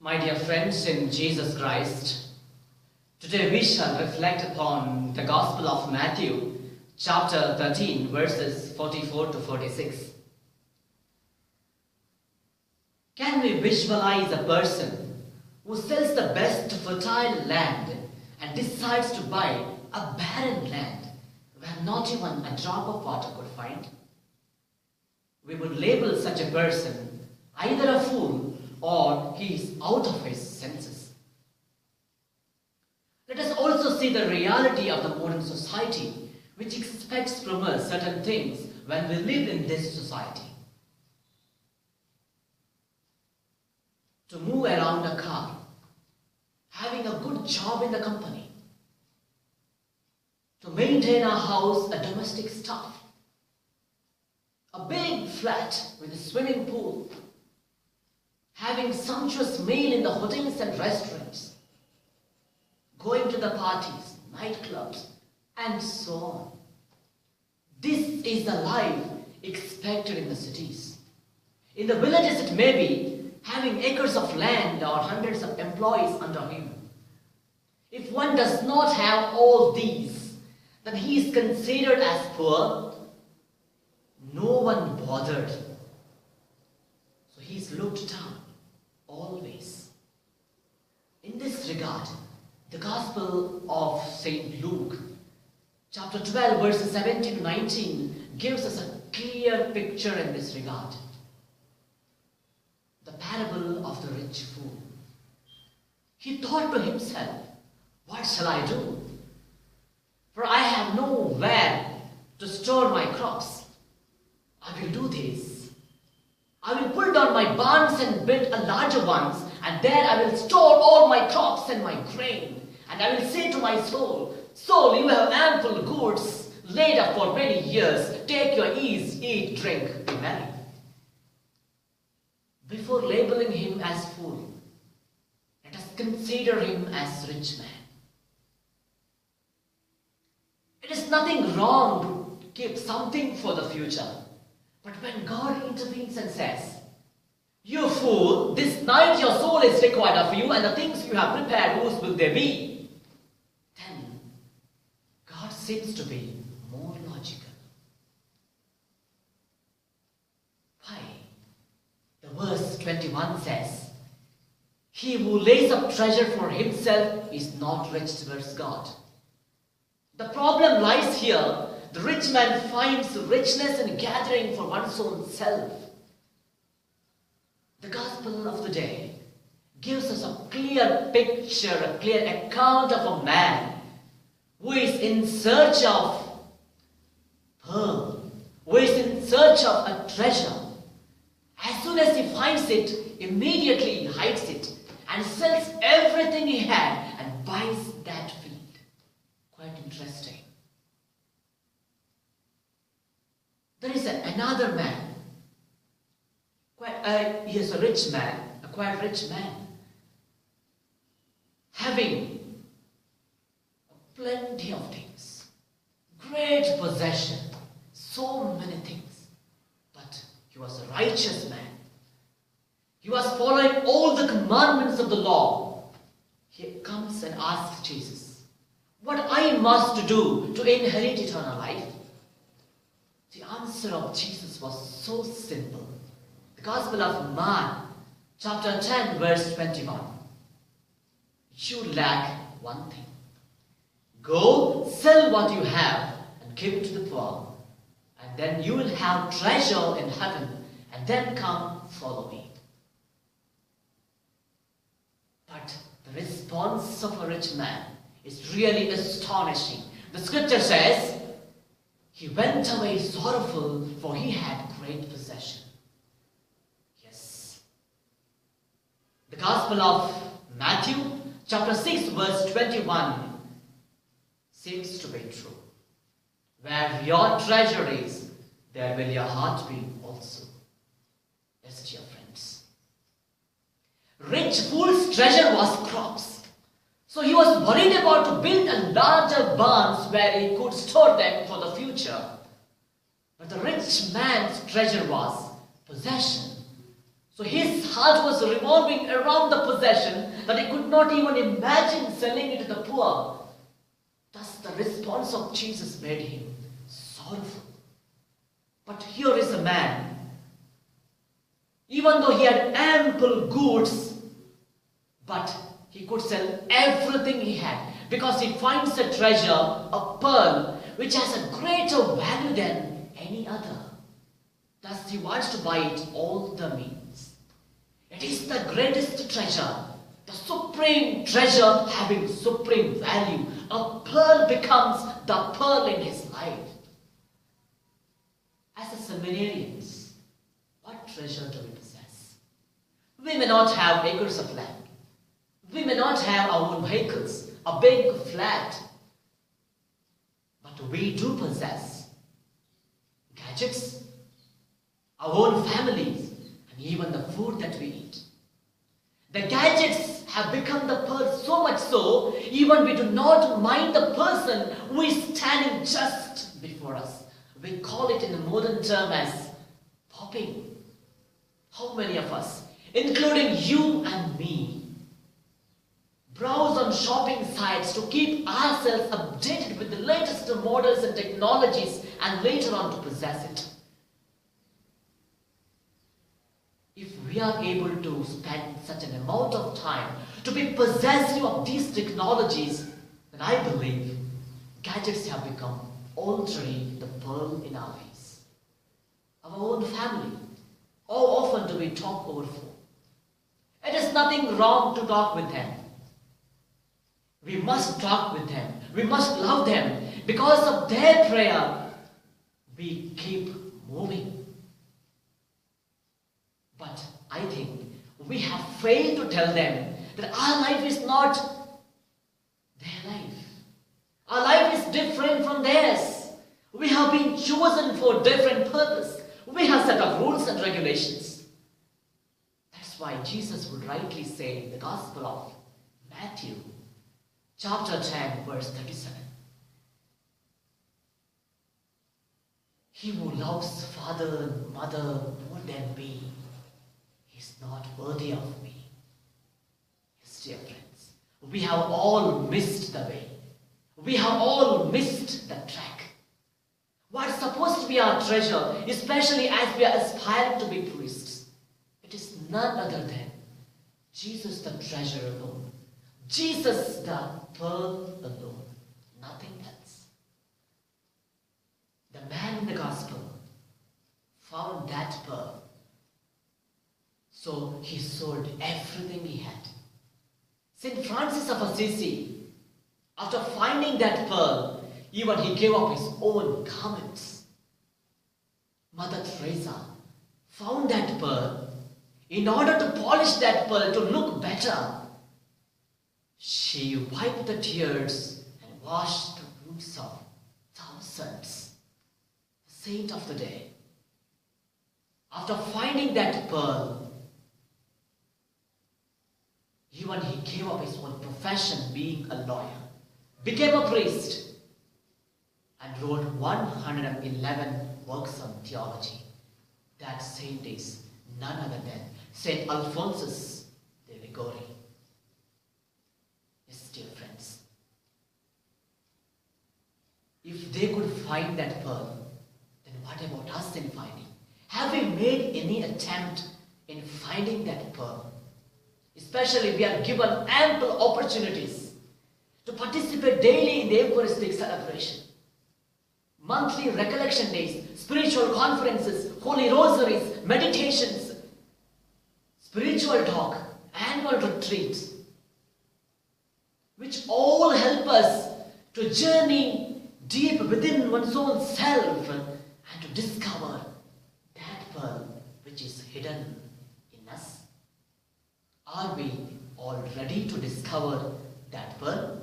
My dear friends in Jesus Christ, today we shall reflect upon the Gospel of Matthew, chapter 13, verses 44 to 46. Can we visualize a person who sells the best fertile land and decides to buy a barren land where not even a drop of water could find? We would label such a person either a fool or he is out of his senses. Let us also see the reality of the modern society, which expects from us certain things when we live in this society. To move around a car, having a good job in the company, to maintain a house, a domestic staff, a big flat with a swimming pool, having sumptuous meal in the hotels and restaurants, going to the parties, nightclubs, and so on. This is the life expected in the cities. In the villages it may be having acres of land or hundreds of employees under him. If one does not have all these, then he is considered as poor. No one bothered. So he is looked down always. In this regard, the Gospel of St. Luke, chapter 12, verses 17 to 19, gives us a clear picture in this regard. The parable of the rich fool. He thought to himself, what shall I do? For I have nowhere to store my crops. I will do this. I will pull down my barns and build a larger ones, and there I will store all my crops and my grain. And I will say to my soul, soul, you have ample goods laid up for many years. Take your ease, eat, drink, be merry. Before labeling him as fool, let us consider him as rich man. It is nothing wrong to keep something for the future. But when God intervenes and says, you fool, this night your soul is required of you, and the things you have prepared, whose will they be? Then God seems to be more logical. Why? The verse 21 says, he who lays up treasure for himself is not rich towards God. The problem lies here. The rich man finds richness in gathering for one's own self. The Gospel of the day gives us a clear picture, a clear account of a man who is in search of pearl, who is in search of a treasure. As soon as he finds it, immediately he hides it and sells everything he had and buys that field. Quite interesting. There is another man. He is a rich man, a quite rich man, having plenty of things, great possession, so many things. But he was a righteous man. He was following all the commandments of the law. He comes and asks Jesus, what I must do to inherit eternal life? The answer of Jesus was so simple. The Gospel of Mark, chapter 10, verse 21. You lack one thing. Go, sell what you have and give it to the poor, and then you will have treasure in heaven, and then come follow me. But the response of a rich man is really astonishing. The scripture says, he went away sorrowful, for he had great possession. Yes. The Gospel of Matthew, chapter 6, verse 21, seems to be true. Where your treasure is, there will your heart be also. Yes, dear friends. Rich fool's treasure was crops. So he was worried about to build a larger barns where he could store them for the future. But the rich man's treasure was possession. So his heart was revolving around the possession that he could not even imagine selling it to the poor. Thus the response of Jesus made him sorrowful. But here is a man, even though he had ample goods, but he could sell everything he had because he finds a treasure, a pearl, which has a greater value than any other. Thus he wants to buy it all the means. It is the greatest treasure, the supreme treasure having supreme value. A pearl becomes the pearl in his life. As a seminarians, what treasure do we possess? We may not have acres of land. We may not have our own vehicles, a big flat. But we do possess gadgets, our own families, and even the food that we eat. The gadgets have become the pearl so much so, even we do not mind the person who is standing just before us. We call it in the modern term as popping. How many of us, including you and me, browse on shopping sites to keep ourselves updated with the latest models and technologies and later on to possess it? If we are able to spend such an amount of time to be possessive of these technologies, then I believe gadgets have become already the pearl in our lives. Our own family, how often do we talk over phone? It is nothing wrong to talk with them. We must talk with them. We must love them. Because of their prayer, we keep moving. But I think we have failed to tell them that our life is not their life. Our life is different from theirs. We have been chosen for different purpose. We have set of rules and regulations. That's why Jesus would rightly say in the Gospel of Matthew, chapter 10, verse 37. He who loves father and mother more than me is not worthy of me. Yes, dear friends, we have all missed the way. We have all missed the track. What's supposed to be our treasure, especially as we are aspiring to be priests, it is none other than Jesus, the treasure alone. Jesus, the pearl alone. Nothing else. The man in the gospel found that pearl. So he sold everything he had. St. Francis of Assisi, after finding that pearl, even he gave up his own garments. Mother Teresa found that pearl. In order to polish that pearl to look better, she wiped the tears and washed the wounds of thousands. The saint of the day, after finding that pearl, even he gave up his own profession, being a lawyer, became a priest, and wrote 111 works on theology. That saint is none other than Saint Alphonsa de Liguori. Yes, dear friends, if they could find that pearl, then what about us in finding? Have we made any attempt in finding that pearl? Especially we are given ample opportunities to participate daily in the Eucharistic celebration. Monthly recollection days, spiritual conferences, holy rosaries, meditations, spiritual talk, annual retreats, which all help us to journey deep within one's own self and to discover that pearl which is hidden in us. Are we all ready to discover that pearl?